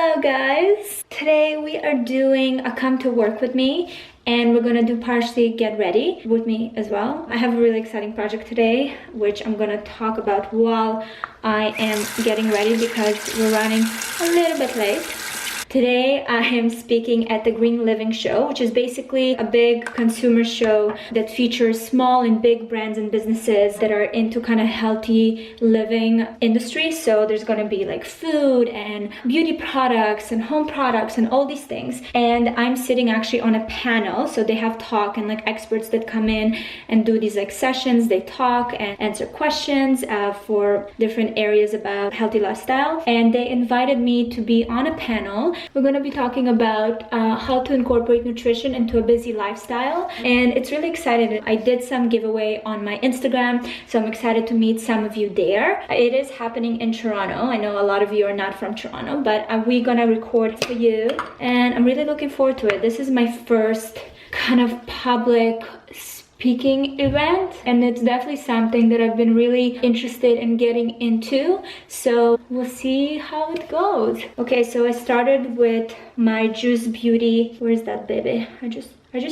Hello guys! Today we are doing a come to work with me, and we're gonna do partially get ready with me as well. I have a really exciting project today which I'm gonna talk about while I am getting ready because we're running a little bit late. Today I am speaking at the Green Living Show, which is basically a big consumer show that features small and big brands and businesses that are into kind of healthy living industry. So there's going to be like food and beauty products and home products and all these things. And I'm sitting actually on a panel. So they have talk and like experts that come in and do these like sessions. They talk and answer questions for different areas about healthy lifestyle. And they invited me to be on a panel. We're going to be talking about how to incorporate nutrition into a busy lifestyle, and it's really exciting. I did some giveaway on my Instagram, so I'm excited to meet some of you there. It is happening in Toronto. I know a lot of you are not from Toronto, but we're gonna record for you, and I'm really looking forward to it. This is my first kind of public speaking event, and it's definitely something that I've been really interested in getting into, so we'll see how it goes. Okay, so I started with my Juice Beauty, where's that baby? I just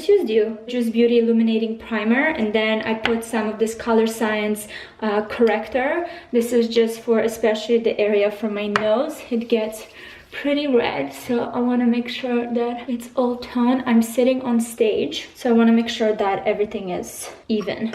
used you. Juice Beauty Illuminating Primer, and then I put some of this Color Science corrector. This is just for especially the area from my nose. It gets pretty red, so I want to make sure that it's all toned. I'm sitting on stage, so I want to make sure that everything is even.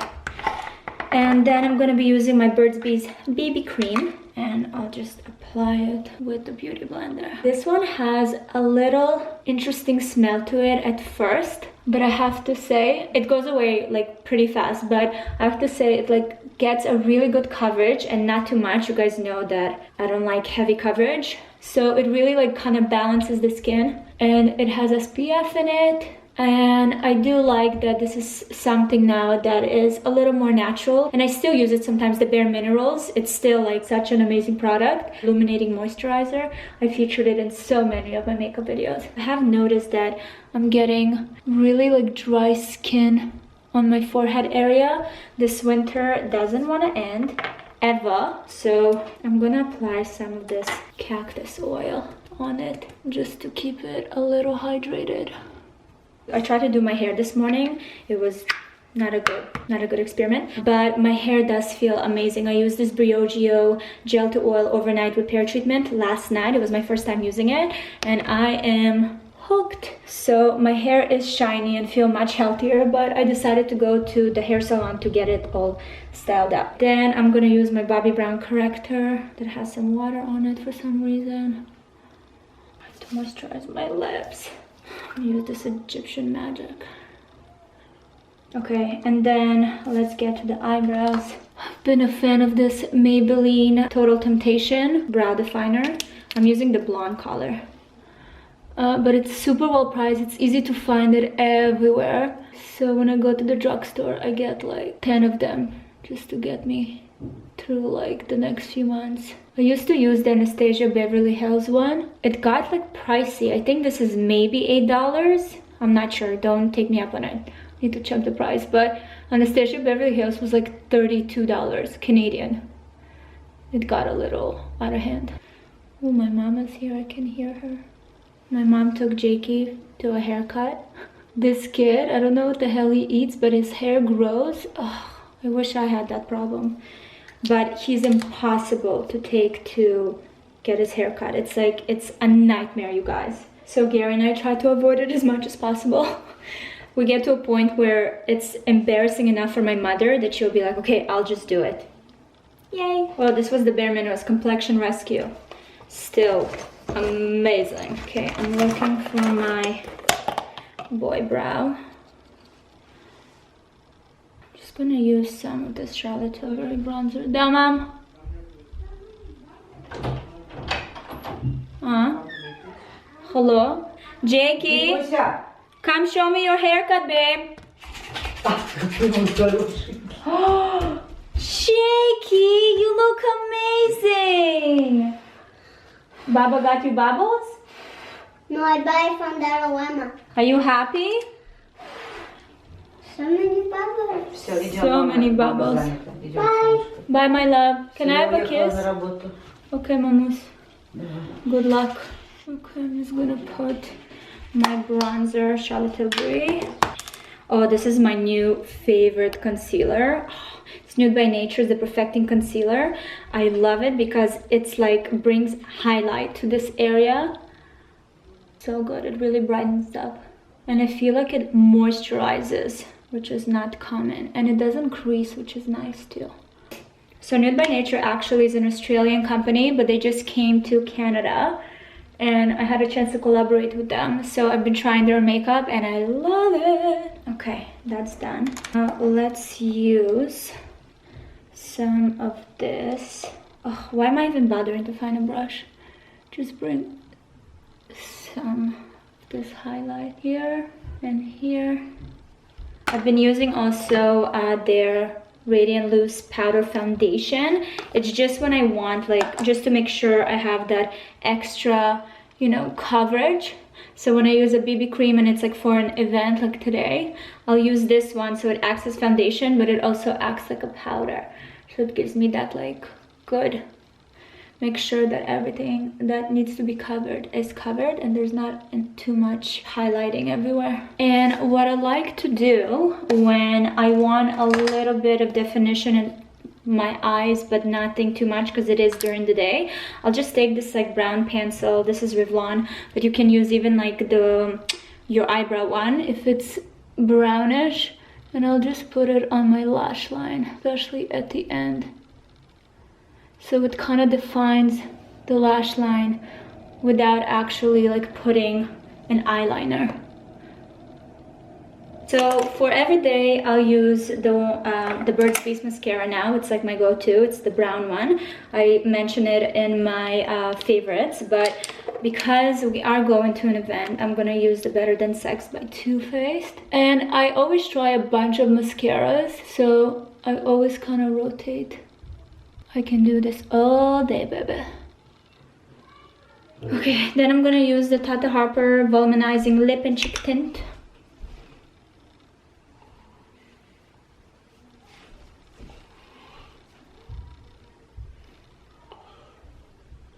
And then I'm going to be using my Burt's Bees BB cream, and I'll just apply it with the beauty blender. This one has a little interesting smell to it at first, but I have to say it goes away like pretty fast, but I have to say it like gets a really good coverage and not too much. You guys know that I don't like heavy coverage, so it really like kind of balances the skin, and it has SPF in it. And I do like that this is something now that is a little more natural, and I still use it sometimes, the Bare Minerals. It's still like such an amazing product. Illuminating moisturizer. I featured it in so many of my makeup videos. I have noticed that I'm getting really like dry skin on my forehead area. This winter doesn't want to end ever, so I'm gonna apply some of this cactus oil on it just to keep it a little hydrated. I tried to do my hair this morning. It was not a good experiment, but my hair does feel amazing. I used this Briogeo gel to oil overnight repair treatment last night. It was my first time using it, and I am hooked. So my hair is shiny and feel much healthier, but I decided to go to the hair salon to get it all styled up. Then I'm gonna use my Bobbi Brown corrector that has some water on it for some reason. I have to moisturize my lips. Use this Egyptian magic. Okay, and then let's get to the eyebrows. I've been a fan of this Maybelline Total Temptation brow definer. I'm using the blonde color, but it's super well priced. It's easy to find it everywhere, so when I go to the drugstore I get like 10 of them just to get me through like the next few months. I used to use the Anastasia Beverly Hills one. It got like pricey. I think this is maybe $8. I'm not sure, don't take me up on it. Need to check the price, but Anastasia Beverly Hills was like $32 Canadian. It got a little out of hand. Oh, my mom is here, I can hear her. My mom took Jakey to a haircut. This kid, I don't know what the hell he eats, but his hair grows. Oh, I wish I had that problem. But he's impossible to take to get his hair cut. It's like, it's a nightmare, you guys. So Gary and I try to avoid it as much as possible. We get to a point where it's embarrassing enough for my mother that she'll be like, okay, I'll just do it. Yay. Well, this was the Bare Minerals Complexion Rescue. Still amazing. Okay, I'm looking for my boy brow. Gonna use some of this Charlotte Tilbury bronzer. Down, Mom. Hello, Jakey. Come show me your haircut, babe. Oh, Jakey, you look amazing. Baba got you bubbles? No, I buy it from Alabama. Are you happy? So many bubbles. So many bubbles. Bye. Bye, my love. Can I have a kiss? Okay, mamus. Good luck. Okay, I'm just gonna put my bronzer, Charlotte Tilbury. Oh, this is my new favorite concealer. It's Nude by Nature, the Perfecting Concealer. I love it because it's like brings highlight to this area. So good, it really brightens up. And I feel like it moisturizes, which is not common. And it doesn't crease, which is nice too. So Nude by Nature actually is an Australian company, but they just came to Canada. And I had a chance to collaborate with them. So I've been trying their makeup and I love it. Okay, that's done. Now let's use some of this. Oh, why am I even bothering to find a brush? Just bring some of this highlight here and here. I've been using also their Radiant Loose Powder Foundation. It's just when I want, like, just to make sure I have that extra, you know, coverage. So when I use a BB cream and it's like for an event like today, I'll use this one so it acts as foundation, but it also acts like a powder. So it gives me that like good, make sure that everything that needs to be covered is covered and there's not too much highlighting everywhere. And what I like to do when I want a little bit of definition in my eyes but nothing too much because it is during the day, I'll just take this like brown pencil. This is Revlon, but you can use even like your eyebrow one if it's brownish, and I'll just put it on my lash line, especially at the end. So it kind of defines the lash line without actually like putting an eyeliner. So for every day, I'll use the Burt's Bees mascara now. It's like my go-to. It's the brown one. I mention it in my favorites, but because we are going to an event, I'm gonna use the Better Than Sex by Too Faced. And I always try a bunch of mascaras, so I always kind of rotate. I can do this all day, baby. Okay, then I'm gonna use the Tata Harper Volumizing Lip and Cheek Tint.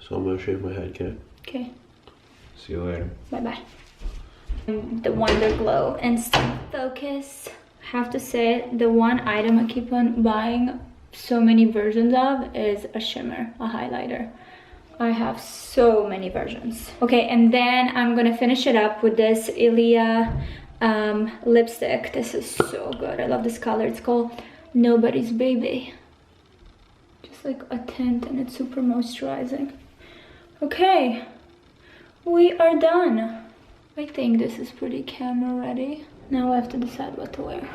So I'm gonna shave my head, Kat. Okay. See you later. Bye-bye. The Wonder Glow Instant Focus. I have to say, the one item I keep on buying so many versions of is a shimmer, a highlighter. I have so many versions. Okay, and then I'm gonna finish it up with this Ilia lipstick. This is so good. I love this color. It's called Nobody's Baby. Just like a tint, and it's super moisturizing. Okay, we are done. I think this is pretty camera ready. Now I have to decide what to wear.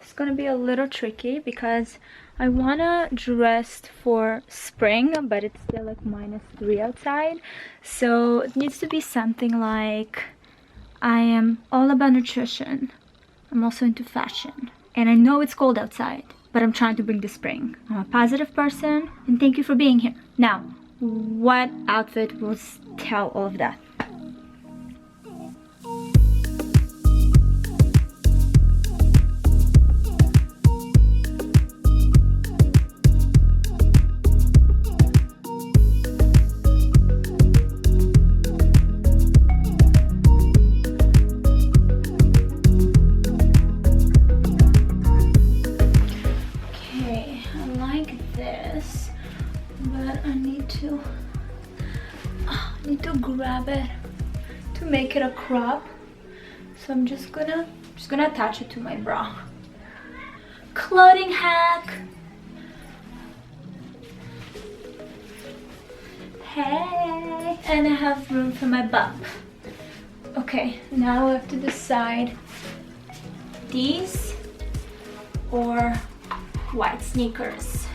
It's gonna be a little tricky because I wanna dress for spring, but it's still like -3 outside. So it needs to be something like, I am all about nutrition. I'm also into fashion. And I know it's cold outside, but I'm trying to bring the spring. I'm a positive person, and thank you for being here. Now, what outfit will tell all of that? Grab it to make it a crop, so I'm just gonna attach it to my bra. Clothing hack. Hey, and I have room for my bump. Okay, now I have to decide these or white sneakers.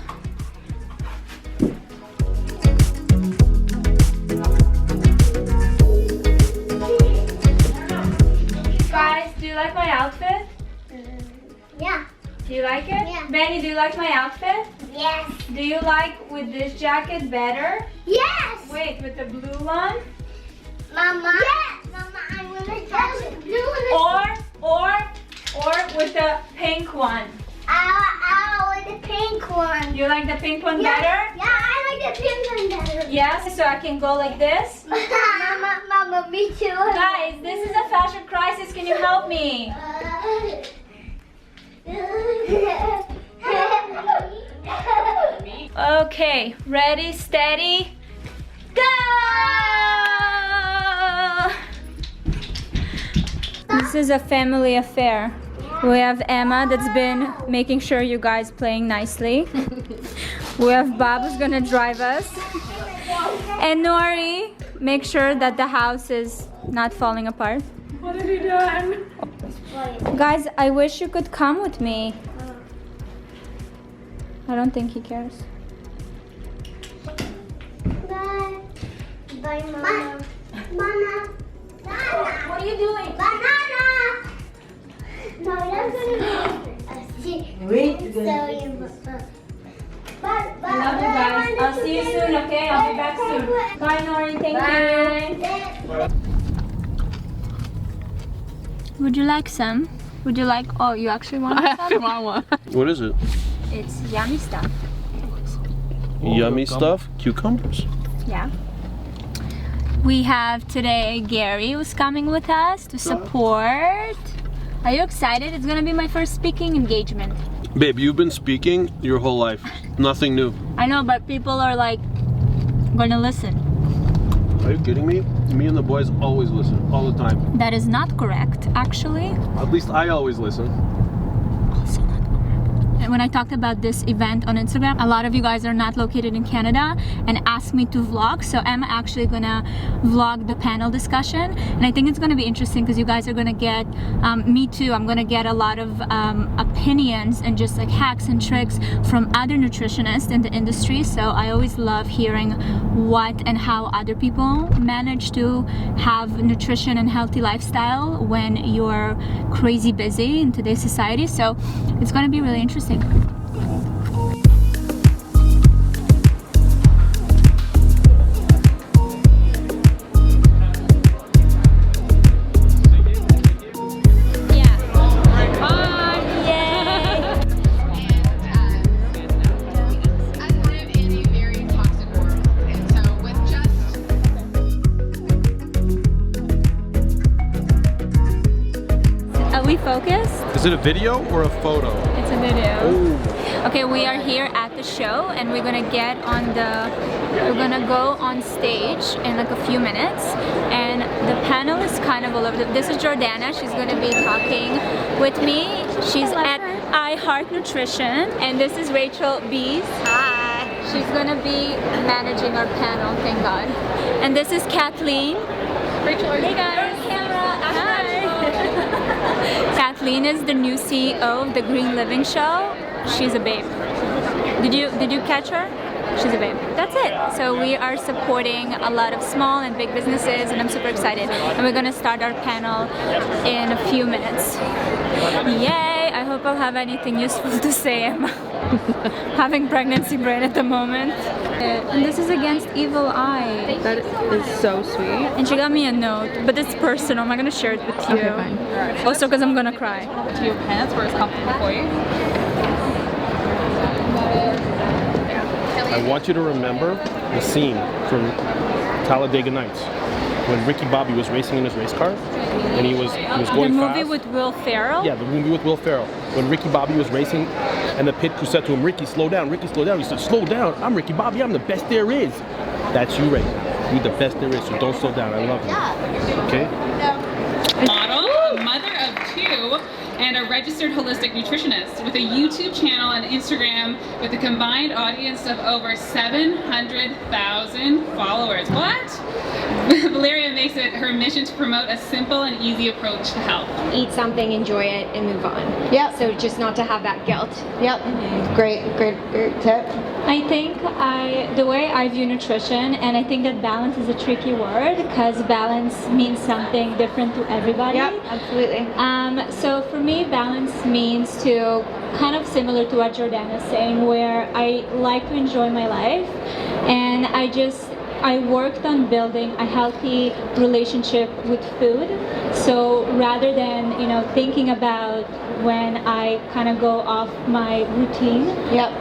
Guys, do you like my outfit? Yeah. Do you like it? Yeah. Benny, do you like my outfit? Yes. Do you like with this jacket better? Yes. Wait, with the blue one? Mama. Yes. Mama, I want to touch it. Blue Or with the pink one? I want the pink one. You like the pink one Yeah. better? Yeah, I like Yes, so I can go like this. Mama, me too. Guys, this is a fashion crisis. Can you help me? Okay, ready, steady, go! This is a family affair. We have Emma that's been making sure you guys playing nicely. We have Bob who's gonna drive us. And Nori, make sure that the house is not falling apart. What have you done? Guys, I wish you could come with me. I don't think he cares. Bye. Bye, Mama. Banana. What are you doing? Banana. No, that's Wait. I love you guys. I'll see you soon, okay? I'll be back soon. Bye, Nori. Thank you. Would you like some? Would you like? Oh, you actually want some? I actually want one. What is it? It's yummy stuff. Yummy stuff? Cucumbers? Yeah. We have today Gary who's coming with us to support. Are you excited? It's gonna be my first speaking engagement. Babe, you've been speaking your whole life. Nothing new. I know, but people are like gonna listen. Are you kidding me? Me and the boys always listen, all the time. That is not correct, actually. At least I always listen. Also not correct. And when I talked about this event on Instagram, a lot of you guys are not located in Canada and asked me to vlog. So I'm actually gonna vlog the panel discussion. And I think it's gonna be interesting because you guys are gonna get, me too, I'm gonna get a lot of opinions and just like hacks and tricks from other nutritionists in the industry. So I always love hearing what and how other people manage to have nutrition and healthy lifestyle when you're crazy busy in today's society. So it's gonna be really interesting. Focused? Is it a video or a photo? It's a video. Oh. Okay, we are here at the show and we're gonna go on stage in like a few minutes, and the panel is kind of all over. This is Jordana. She's gonna be talking with me. She's at I Heart Nutrition, and this is Rachel Bees. Hi. She's gonna be managing our panel, thank God. And this is Kathleen. Rachel, Hey guys. Hi. Kathleen is the new CEO of the Green Living Show. She's a babe. Did you catch her? She's a babe. That's it. So we are supporting a lot of small and big businesses, and I'm super excited. And we're gonna start our panel in a few minutes. Yay! I hope I'll have anything useful to say. I'm having pregnancy brain at the moment. And this is against Evil Eye. that is so sweet. And she got me a note, but it's personal. I'm not gonna share it with you. Okay, fine. Also, because I'm gonna cry. To your pants where it's comfortable for you. I want you to remember the scene from Talladega Nights when Ricky Bobby was racing in his race car and he was The going movie fast. with Will Ferrell? Yeah, the movie with Will Ferrell. When Ricky Bobby was racing and the pit crew said to him, Ricky, slow down, Ricky, slow down. He said, slow down, I'm Ricky Bobby, I'm the best there is. That's you right now. You're the best there is, so don't slow down, I love you. Okay? Model, a mother of two, and a registered holistic nutritionist with a YouTube channel and Instagram with a combined audience of over 700,000 followers. What? Valeria makes it her mission to promote a simple and easy approach to health. Eat something, enjoy it, and move on. Yep. So just not to have that guilt. Yep. Great tip. I think the way I view nutrition, and I think that balance is a tricky word because balance means something different to everybody. Yep, absolutely. So for me, balance means to kind of similar to what Jordana is saying, where I like to enjoy my life, and I I worked on building a healthy relationship with food. So rather than, you know, thinking about when I kind of go off my routine,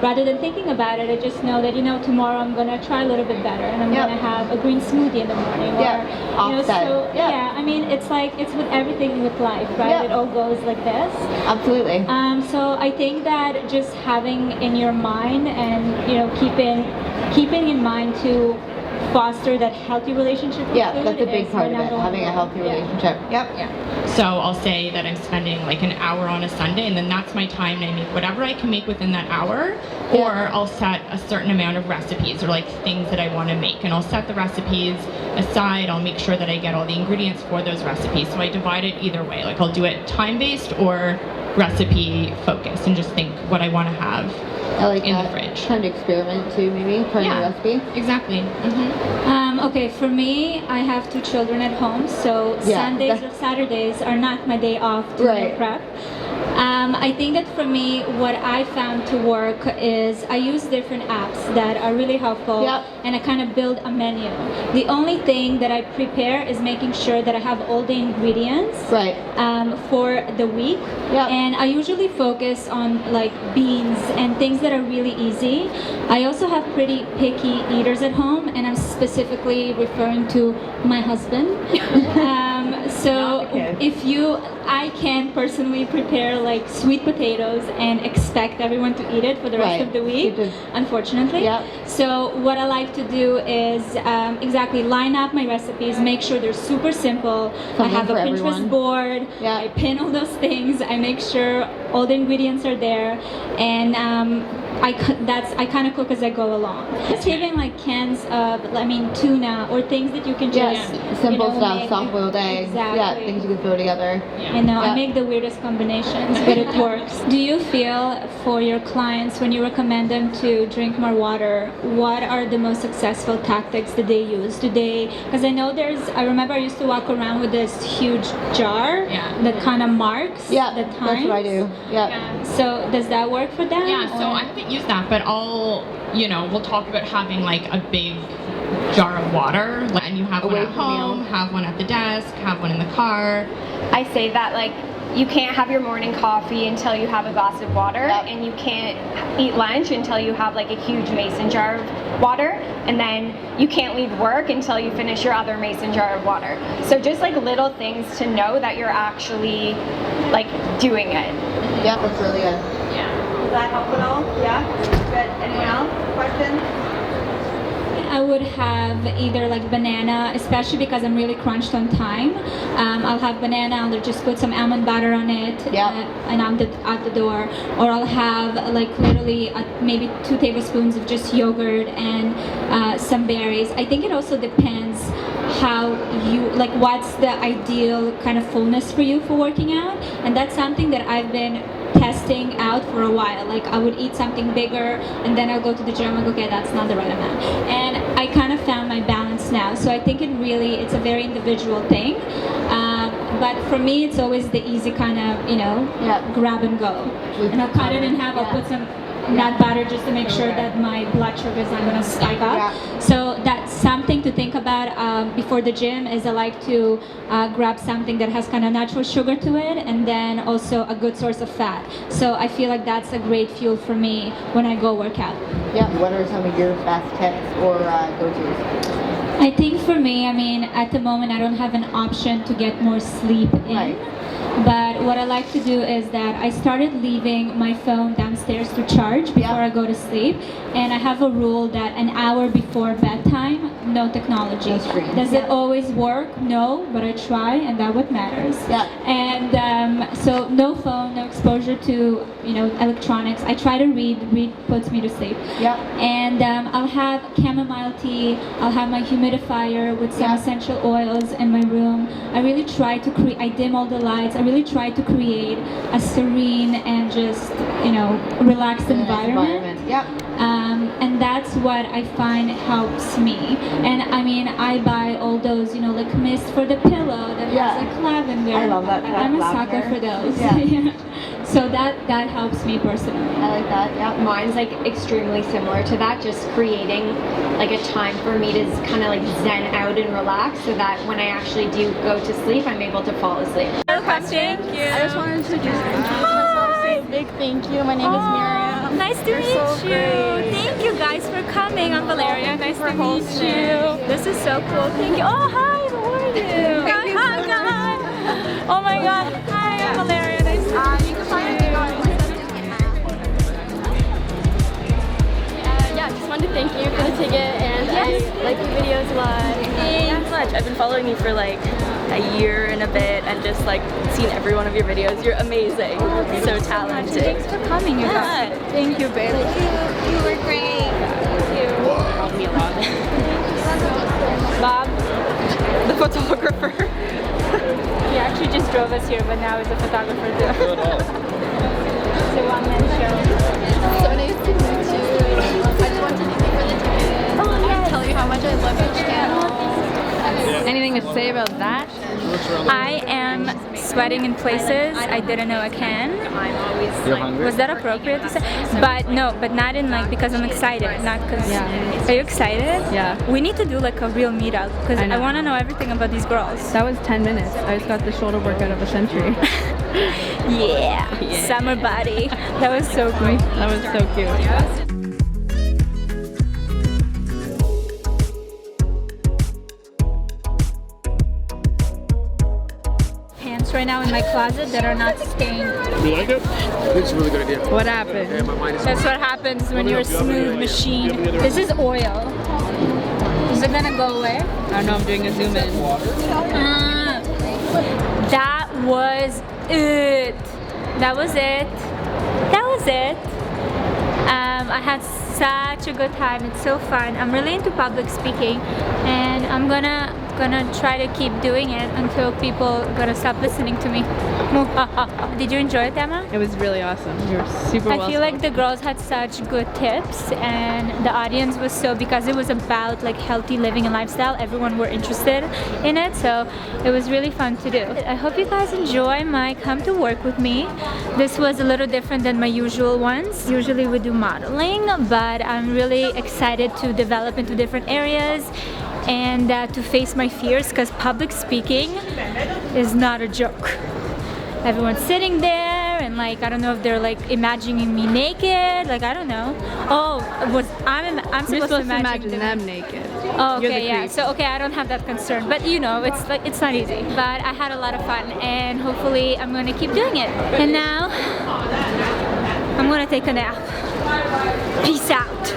rather than thinking about it, I just know that, you know, tomorrow I'm going to try a little bit better and I'm going to have a green smoothie in the morning. Or, you know, so, I mean, it's like, it's with everything with life, right? It all goes like this. Absolutely. So I think that just having in your mind and, you know, keeping in mind to foster that healthy relationship with food. That's a big part of it, having a healthy relationship. So I'll say that I'm spending like an hour on a Sunday, and then that's my time, and I make whatever I can make within that hour, or I'll set a certain amount of recipes or like things that I want to make, and I'll set the recipes aside. I'll make sure that I get all the ingredients for those recipes. So I divide it either way. Like I'll do it time-based or recipe focused, and just think what I want to have in the fridge. Trying to experiment too, maybe trying a recipe. Exactly. Okay, for me, I have 2 children at home, so Sundays or Saturdays are not my day off to meal prep. I think that for me, what I found to work is I use different apps that are really helpful, and I kind of build a menu. The only thing that I prepare is making sure that I have all the ingredients for the week, and I usually focus on like beans and things that are really easy. I also have pretty picky eaters at home, and I'm specifically referring to my husband. So I can personally prepare like sweet potatoes and expect everyone to eat it for the rest of the week, unfortunately. So what I like to do is line up my recipes, make sure they're super simple. I have a Pinterest board, I pin all those things, I make sure all the ingredients are there, and I kind of cook as I go along. Just even like cans of, tuna or things that you can just simple stuff, soft-boiled eggs, things you can throw together. I make the weirdest combinations, but it works. Do you feel for your clients, when you recommend them to drink more water, what are the most successful tactics that they use? Because I know I remember I used to walk around with this huge jar that kind of marks the times. That's what I do. So does that work for them? So I haven't used that, but we'll talk about having like a big jar of water, and you have one at home, have one at the desk, have one in the car. I say that like you can't have your morning coffee until you have a glass of water, and you can't eat lunch until you have like a huge mason jar of water, and then you can't leave work until you finish your other mason jar of water. So just like little things to know that you're actually like doing it. Yeah, that's really good. Does that help at all? Yeah? Good. Anyone else? Questions? I would have either like banana, especially because I'm really crunched on time. I'll have banana, I'll just put some almond butter on it, and I'm out the door. Or I'll have like literally maybe 2 tablespoons of just yogurt and some berries. I think it also depends how what's the ideal kind of fullness for you for working out, and that's something that I've been testing out for a while. Like I would eat something bigger, and then I'll go to the gym and go, okay, that's not the right amount. And I kind of found my balance now. So I think it's a very individual thing. But for me, it's always the easy kind of, grab and go. And I'll cut it in half. I'll put some nut butter just to make sure that my blood sugar is not going to spike up. So that's something to think about before the gym. Is I like to grab something that has kind of natural sugar to it, and then also a good source of fat. So I feel like that's a great fuel for me when I go work out. What are some of your best tips or go-tos? I think for me, at the moment I don't have an option to get more sleep in. But what I like to do is that I started leaving my phone downstairs to charge before I go to sleep, and I have a rule that an hour before bedtime, no technology. Does it always work? No, but I try, and that's what matters. And so no phone, no exposure to electronics. I try to read. Read puts me to sleep. And I'll have chamomile tea. I'll have my humidifier with some essential oils in my room. I really try to I dim all the lights. I really try to create a serene and just relaxed environment. And that's what I find helps me. And I buy all those like mist for the pillow that has like lavender. I love that. I'm a sucker for those. So that helps me personally. I like that. Yeah, mine's like extremely similar to that. Just creating like a time for me to kind of like zen out and relax, so that when I actually do go to sleep, I'm able to fall asleep. Thank you. I just wanted to introduce myself, say a big thank you. My name is Miriam. Nice to meet you. Thank you guys for coming. I'm Valeria. Nice to meet you. This is so cool. Thank you. Oh, hi. How are you? Hi, God. Oh my God. Hi, I'm Valeria. Nice to meet you. Yeah, just wanted to thank you for the ticket, and I like your videos a lot. Thanks so much. I've been following you for like a year and a bit, and just like seen every one of your videos. You're amazing. So talented. Thanks for coming, you guys. Thank you, babe. You were great. Helped me a lot. Bob, the photographer. He actually just drove us here, but now he's a photographer too. It's a one-man show. So nice to meet you. I just wanted to thank you for the ticket. Oh, yes. Tell you how much I love your channel. Anything to say about that? I am sweating in places I didn't know I can. You're hungry? Was that appropriate to say? But no, but not in like because I'm excited, not because. Yeah. Are you excited? Yeah. We need to do like a real meetup because I want to know everything about these girls. That was 10 minutes. I just got the shoulder workout of a century. Yeah. Summer body. That was so great. That was so cute. Right now in my closet that are not stained. You like it? It's a really good idea. What happened? Yeah, my mind is That's what happens when you're a smooth machine. This is oil. Is it gonna go away? I don't know, I'm doing a zoom in. That was it. That was it. That was it. I had such a good time. It's so fun. I'm really into public speaking, and I'm gonna try to keep doing it until people are gonna stop listening to me. Did you enjoy it, Emma? It was really awesome. You were super well. I feel like the girls had such good tips, and the audience was so, because it was about like healthy living and lifestyle, everyone were interested in it, so it was really fun to do. I hope you guys enjoy my come to work with me. This was a little different than my usual ones. Usually we do modeling, but I'm really excited to develop into different areas and to face my fears, because public speaking is not a joke. Everyone's sitting there and like, I don't know if they're like imagining me naked, like I don't know. Oh, I'm supposed to imagine them naked. Oh, okay, yeah. So okay, I don't have that concern, but you know, it's like, it's not easy. But I had a lot of fun, and hopefully I'm gonna keep doing it. And now I'm gonna take a nap. Peace out.